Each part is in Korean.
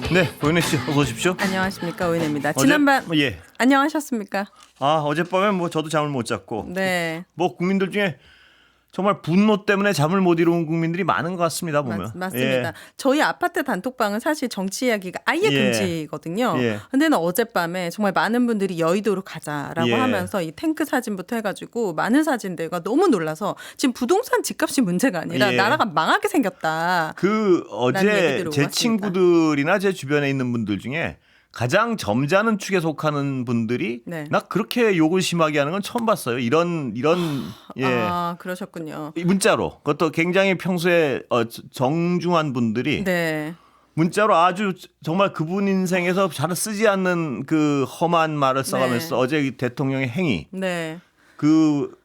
네, 고윤혜 씨 어서 오십시오. 안녕하십니까, 오인혜입니다. 지난번 예. 안녕하셨습니까? 어젯밤에 뭐 저도 잠을 못 잤고 네. 뭐 국민들 중에 정말 분노 때문에 잠을 못 이루는 국민들이 많은 것 같습니다. 보면. 맞습니다. 예. 저희 아파트 단톡방은 사실 정치 이야기가 아예 예. 금지거든요. 예. 근데는 어젯밤에 정말 많은 분들이 여의도로 가자라고 예. 하면서 이 탱크 사진부터 해가지고 많은 사진들과 너무 놀라서 지금 부동산 집값이 문제가 아니라 예. 나라가 망하게 생겼다. 어제 얘기들이 제 오갔습니다. 친구들이나 제 주변에 있는 분들 중에 가장 점잖은 축에 속하는 분들이 네. 나 그렇게 욕을 심하게 하는 건 처음 봤어요. 이런 예. 그러셨군요. 이 문자로 그것도 굉장히 평소에 정중한 분들이 네. 문자로 아주 정말 그분 인생에서 잘 쓰지 않는 그 험한 말을 써가면서 네. 어제 이 대통령의 행위 네. 그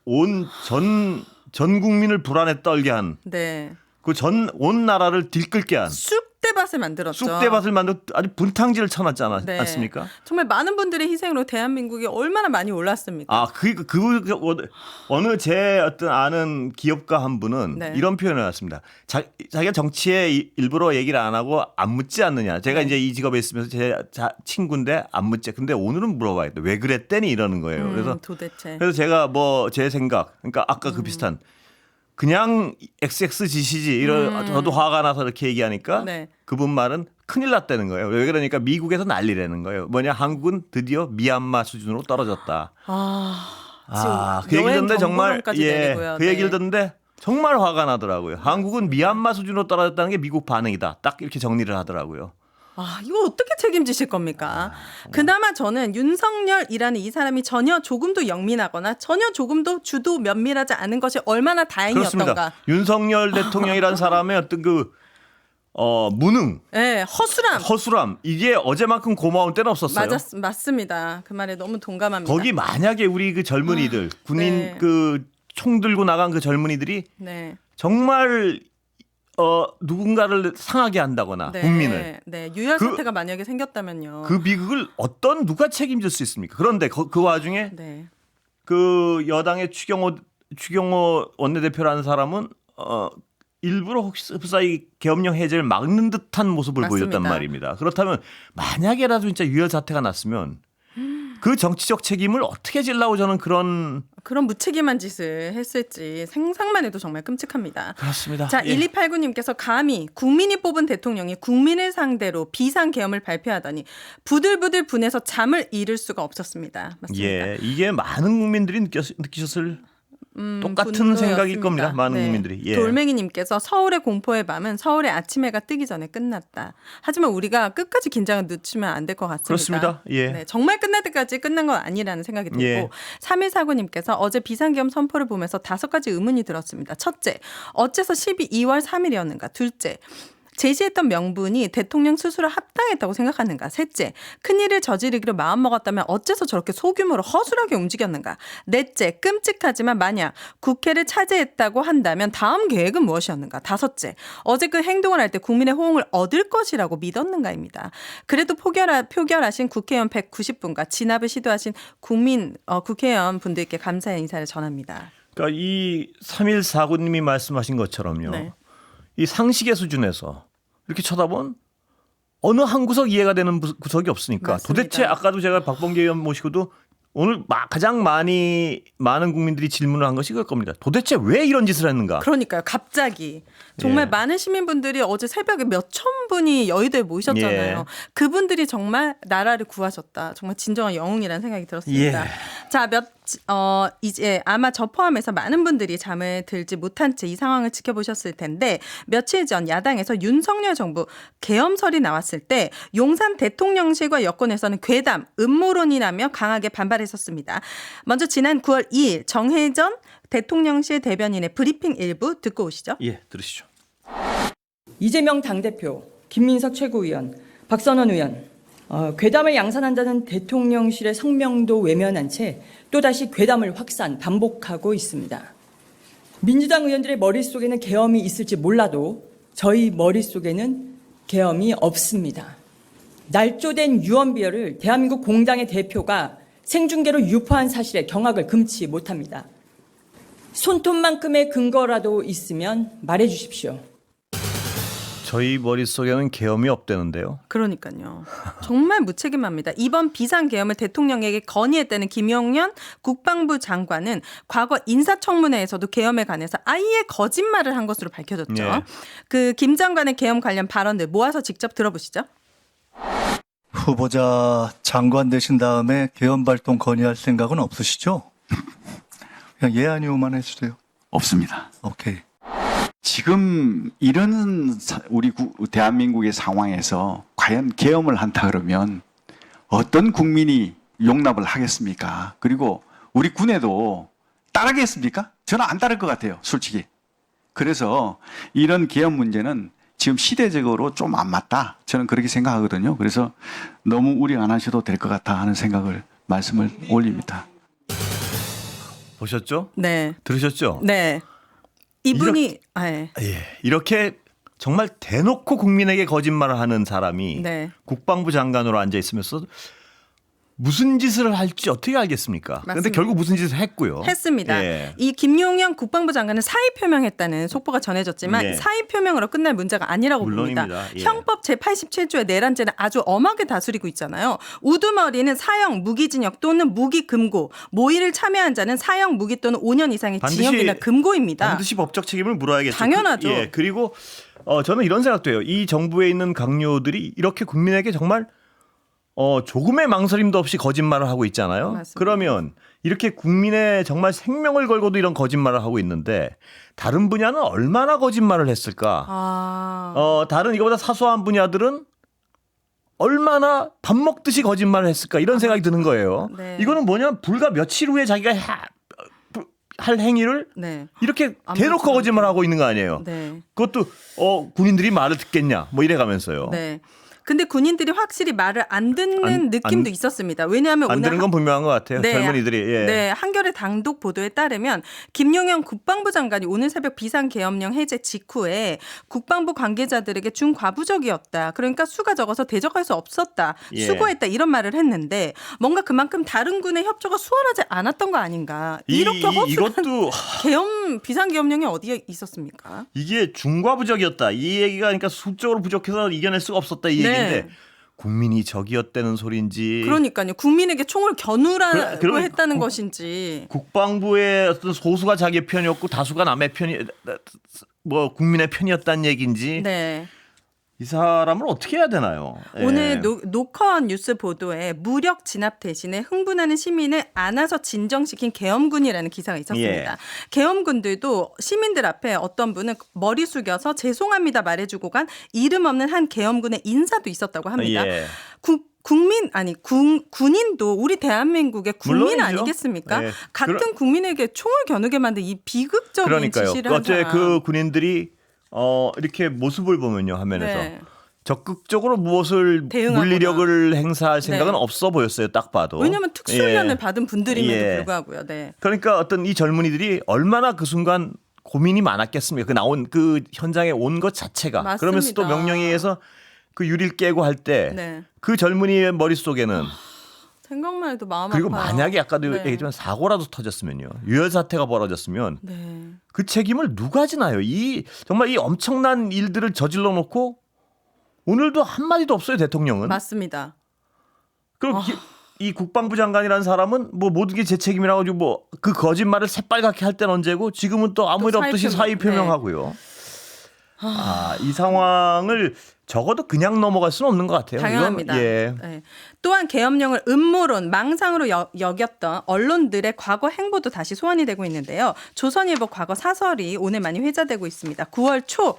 전 국민을 불안에 떨게 한 네. 그 온 나라를 들끓게 한 쑥대밭을 만들었죠. 쑥대밭을 만들 아주 분탕질을 쳐놨지 네. 않습니까? 정말 많은 분들의 희생으로 대한민국이 얼마나 많이 올랐습니까? 어느 제 어떤 아는 기업가 한 분은 네. 이런 표현을 해놨습니다. 자기가 정치에 일부러 얘기를 안 하고 안 묻지 않느냐. 제가 네. 이제 이 직업에 있으면서 제 친구인데 안 묻지. 근데 오늘은 물어봐야겠다. 왜 그랬대니 이러는 거예요. 도대체. 그래서 제가 뭐 제 생각, 그러니까 아까 그 비슷한 그냥 XX 짓이지 저도 화가 나서 이렇게 얘기하니까 네. 그분 말은 큰일 났다는 거예요. 왜 그러니까 미국에서 난리라는 거예요. 뭐냐 한국은 드디어 미얀마 수준으로 떨어졌다. 그 얘기를 듣는데 정말 내리고요. 그 얘기를 듣는데 정말 화가 나더라고요. 한국은 미얀마 수준으로 떨어졌다는 게 미국 반응이다. 딱 이렇게 정리를 하더라고요. 이거 어떻게 책임지실 겁니까? 그나마 저는 윤석열이라는 이 사람이 전혀 조금도 영민하거나 전혀 조금도 주도 면밀하지 않은 것이 얼마나 다행이었던가. 그렇습니다. 윤석열 대통령이라는 사람의 어떤 무능, 네, 허술함 이게 어제만큼 고마운 때는 없었어요. 맞습니다. 그 말에 너무 동감합니다. 거기 만약에 우리 그 젊은이들 군인 네. 총 들고 나간 그 젊은이들이 네. 정말 누군가를 상하게 한다거나 네. 국민을 유혈 사태가 만약에 생겼다면요. 그 비극을 누가 책임질 수 있습니까? 그런데 그 와중에 네. 그 여당의 추경호 원내대표라는 사람은 일부러 흡사히 계엄령 해제를 막는 듯한 모습을 맞습니다. 보였단 말입니다. 그렇다면 만약에라도 진짜 유혈 사태가 났으면 그 정치적 책임을 어떻게 질라고 저는 그런 무책임한 짓을 했을지 상상만 해도 정말 끔찍합니다. 그렇습니다. 자, 예. 1289님께서 감히 국민이 뽑은 대통령이 국민을 상대로 비상계엄을 발표하더니 부들부들 분해서 잠을 이룰 수가 없었습니다. 맞습니다. 예, 이게 많은 국민들이 느끼셨을 똑같은 분노였습니다. 생각일 겁니다. 많은 국민들이. 예. 돌멩이님께서 서울의 공포의 밤은 서울의 아침 해가 뜨기 전에 끝났다. 하지만 우리가 끝까지 긴장을 늦추면 안 될 것 같습니다. 그렇습니다. 예. 네, 정말 끝날 때까지 끝난 건 아니라는 생각이 들고 예. 3149님께서 어제 비상계엄 선포를 보면서 5가지 의문이 들었습니다. 첫째, 어째서 12월 3일이었는가? 둘째, 제시했던 명분이 대통령 스스로 합당했다고 생각하는가? 셋째, 큰일을 저지르기로 마음먹었다면 어째서 저렇게 소규모로 허술하게 움직였는가? 넷째, 끔찍하지만 만약 국회를 차지했다고 한다면 다음 계획은 무엇이었는가? 다섯째, 어제 그 행동을 할 때 국민의 호응을 얻을 것이라고 믿었는가입니다. 그래도 표결하신 국회의원 190분과 진압을 시도하신 국회의원 분들께 감사의 인사를 전합니다. 그러니까 이 3149님이 말씀하신 것처럼요. 네. 이 상식의 수준에서 이렇게 쳐다본 어느 한 구석 이해가 되는 구석이 없으니까 맞습니다. 도대체 아까도 제가 박범계 의원 모시고도 오늘 가장 많은 국민들이 질문을 한 것이 그럴 겁니다. 도대체 왜 이런 짓을 했는가? 그러니까요. 갑자기 정말 예. 많은 시민분들이 어제 새벽에 몇천 분이 여의도에 모이셨잖아요. 예. 그분들이 정말 나라를 구하셨다. 정말 진정한 영웅이라는 생각이 들었습니다. 예. 자, 이제 아마 저 포함해서 많은 분들이 잠을 들지 못한 채 이 상황을 지켜보셨을 텐데 며칠 전 야당에서 윤석열 정부 계엄설이 나왔을 때 용산 대통령실과 여권에서는 괴담, 음모론이라며 강하게 반발했었습니다. 먼저 지난 9월 2일 정혜전 대통령실 대변인의 브리핑 일부 듣고 오시죠. 예, 들으시죠. 이재명 당대표, 김민석 최고위원, 박선원 의원, 괴담을 양산한다는 대통령실의 성명도 외면한 채 또다시 괴담을 반복하고 있습니다. 민주당 의원들의 머릿속에는 계엄이 있을지 몰라도 저희 머릿속에는 계엄이 없습니다. 날조된 유언비어를 대한민국 공당의 대표가 생중계로 유포한 사실에 경악을 금치 못합니다. 손톱만큼의 근거라도 있으면 말해 주십시오. 저희 머릿속에는 계엄이 없대는데요. 그러니까요. 정말 무책임합니다. 이번 비상계엄을 대통령에게 건의했다는 김용현 국방부 장관은 과거 인사청문회에서도 계엄에 관해서 아예 거짓말을 한 것으로 밝혀졌죠. 네. 그 김 장관의 계엄 관련 발언들 모아서 직접 들어보시죠. 후보자 장관 되신 다음에 계엄 발동 건의할 생각은 없으시죠? 그냥 예 아니오만 해주세요. 없습니다. 오케이. 지금 이런 우리 대한민국의 상황에서 과연 계엄을 한다 그러면 어떤 국민이 용납을 하겠습니까? 그리고 우리 군에도 따르겠습니까? 저는 안 따를 것 같아요, 솔직히. 그래서 이런 계엄 문제는 지금 시대적으로 좀 안 맞다. 저는 그렇게 생각하거든요. 그래서 너무 우려 안 하셔도 될 것 같다 하는 생각을 말씀을 올립니다. 보셨죠? 네. 들으셨죠? 네. 이분이 예. 이렇게 정말 대놓고 국민에게 거짓말을 하는 사람이 네. 국방부 장관으로 앉아 있으면서 무슨 짓을 할지 어떻게 알겠습니까? 그런데 맞습니다. 결국 무슨 짓을 했고요. 했습니다. 예. 이 김용현 국방부 장관은 사의 표명했다는 속보가 전해졌지만 네. 사의 표명으로 끝날 문제가 아니라고 봅니다. 물론입니다. 예. 형법 제87조의 내란죄는 아주 엄하게 다스리고 있잖아요. 우두머리는 사형 무기징역 또는 무기금고, 모의를 참여한 자는 사형 무기 또는 5년 이상의 징역이나 금고입니다. 반드시 법적 책임을 물어야겠죠. 당연하죠. 그리고 저는 이런 생각도 해요. 이 정부에 있는 강요들이 이렇게 국민에게 정말 조금의 망설임도 없이 거짓말을 하고 있잖아요. 맞습니다. 그러면 이렇게 국민의 정말 생명을 걸고도 이런 거짓말을 하고 있는데 다른 분야는 얼마나 거짓말을 했을까? 다른 이거보다 사소한 분야들은 얼마나 밥 먹듯이 거짓말을 했을까? 이런 생각이 드는 거예요. 네. 이거는 뭐냐? 불과 며칠 후에 자기가 할 행위를 네. 이렇게 아무렇지도 대놓고 거짓말하고 있는 거 아니에요. 네. 그것도 군인들이 말을 듣겠냐? 뭐 이래가면서요. 네. 근데 군인들이 확실히 말을 안 듣는 느낌도 있었습니다. 왜냐하면 안 오늘 되는 건 분명한 것 같아요. 네. 젊은이들이. 예. 네, 한겨레 단독 보도에 따르면 김용현 국방부 장관이 오늘 새벽 비상계엄령 해제 직후에 국방부 관계자들에게 중과부적이었다. 그러니까 수가 적어서 대적할 수 없었다. 예. 수고했다. 이런 말을 했는데 뭔가 그만큼 다른 군의 협조가 수월하지 않았던 거 아닌가. 이렇게 허술한 이것도 비상계엄령이 어디에 있었습니까? 이게 중과부적이었다. 이 얘기가 그러니까 수적으로 부족해서 이겨낼 수가 없었다. 이 네. 얘기인데 국민이 적이었다는 소리인지 그러니까요. 국민에게 총을 겨누라고 그럼 했다는 것인지. 국방부의 어떤 소수가 자기 편이었고 다수가 남의 편이 뭐 국민의 편이었다는 얘기인지 네. 이 사람을 어떻게 해야 되나요? 예. 오늘 노컷 뉴스 보도에 무력 진압 대신에 흥분하는 시민을 안아서 진정시킨 계엄군이라는 기사가 있었습니다. 예. 계엄군들도 시민들 앞에 어떤 분은 머리 숙여서 죄송합니다 말해주고 간 이름 없는 한 계엄군의 인사도 있었다고 합니다. 예. 군인도 우리 대한민국의 국민 물론이죠. 아니겠습니까? 예. 같은 국민에게 총을 겨누게 만든 이 비극적인 그러니까요. 지시를 한 어째 사람. 그 군인들이 이렇게 모습을 보면요 화면에서 네. 적극적으로 무엇을 대응하거나. 물리력을 행사할 생각은 네. 없어 보였어요. 딱 봐도. 왜냐하면 특수훈련을 예. 받은 분들임에도 예. 불구하고요. 네. 그러니까 어떤 이 젊은이들이 얼마나 그 순간 고민이 많았겠습니까? 그 나온 그 현장에 온 것 자체가. 맞습니다. 그러면서 또 명령에 의해서 그 유리를 깨고 할 때 그 네. 젊은이의 머릿속에는 생각만 해도 마음 그리고 아파요. 만약에 아까도 네. 얘기했지만 사고라도 터졌으면요. 유혈 사태가 벌어졌으면 네. 그 책임을 누가 지나요? 정말 이 엄청난 일들을 저질러 놓고 오늘도 한마디도 없어요, 대통령은. 맞습니다. 그럼 이 국방부 장관이라는 사람은 뭐 모든 게 제 책임이라고 가지고 뭐 그 거짓말을 새빨갛게 할 때는 언제고 지금은 또 아무 일 없듯이 사의 표명하고요. 이 상황을 적어도 그냥 넘어갈 수는 없는 것 같아요. 당연합니다. 이건, 예. 네. 또한 계엄령을 음모론, 망상으로 여겼던 언론들의 과거 행보도 다시 소환이 되고 있는데요. 조선일보 과거 사설이 오늘 많이 회자되고 있습니다. 9월 초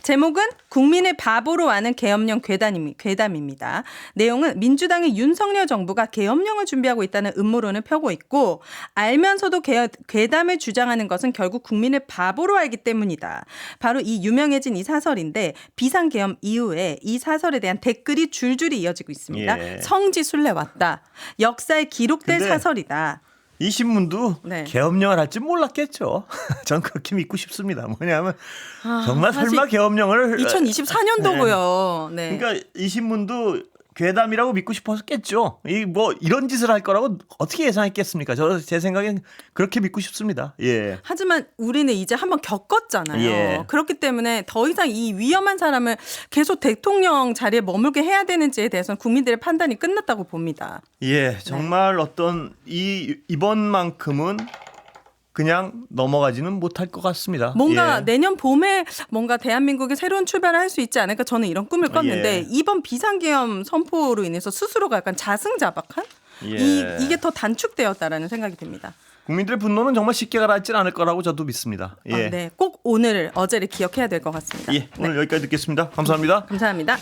제목은 국민을 바보로 하는 계엄령 괴담입니다. 내용은 민주당의 윤석열 정부가 계엄령을 준비하고 있다는 음모론을 펴고 있고 알면서도 괴담을 주장하는 것은 결국 국민을 바보로 알기 때문이다. 바로 이 유명해진 이 사설인데 비상계엄 이후에 이 사설에 대한 댓글이 줄줄이 이어지고 있습니다. 예. 성지순례 왔다. 역사에 기록될 근데 사설이다. 이 신문도 네. 계엄령을 할 줄 몰랐겠죠. 전 그렇게 믿고 싶습니다. 뭐냐면 정말 설마 사실 계엄령을 2024년도고요. 네. 그러니까 이 신문도 괴담이라고 믿고 싶었겠죠. 이 뭐 이런 짓을 할 거라고 어떻게 예상했겠습니까? 제 생각엔 그렇게 믿고 싶습니다. 예. 하지만 우리는 이제 한번 겪었잖아요. 예. 그렇기 때문에 더 이상 이 위험한 사람을 계속 대통령 자리에 머물게 해야 되는지에 대해서는 국민들의 판단이 끝났다고 봅니다. 예, 정말 어떤 이번만큼은 그냥 넘어가지는 못할 것 같습니다. 뭔가 예. 내년 봄에 뭔가 대한민국의 새로운 출발을 할 수 있지 않을까 저는 이런 꿈을 꿨는데 예. 이번 비상계엄 선포로 인해서 스스로가 약간 자승자박한 예. 이게 더 단축되었다라는 생각이 듭니다. 국민들의 분노는 정말 쉽게 가라앉지 않을 거라고 저도 믿습니다. 예. 네, 꼭 오늘 어제를 기억해야 될 것 같습니다. 예, 오늘 여기까지 듣겠습니다. 감사합니다. 감사합니다.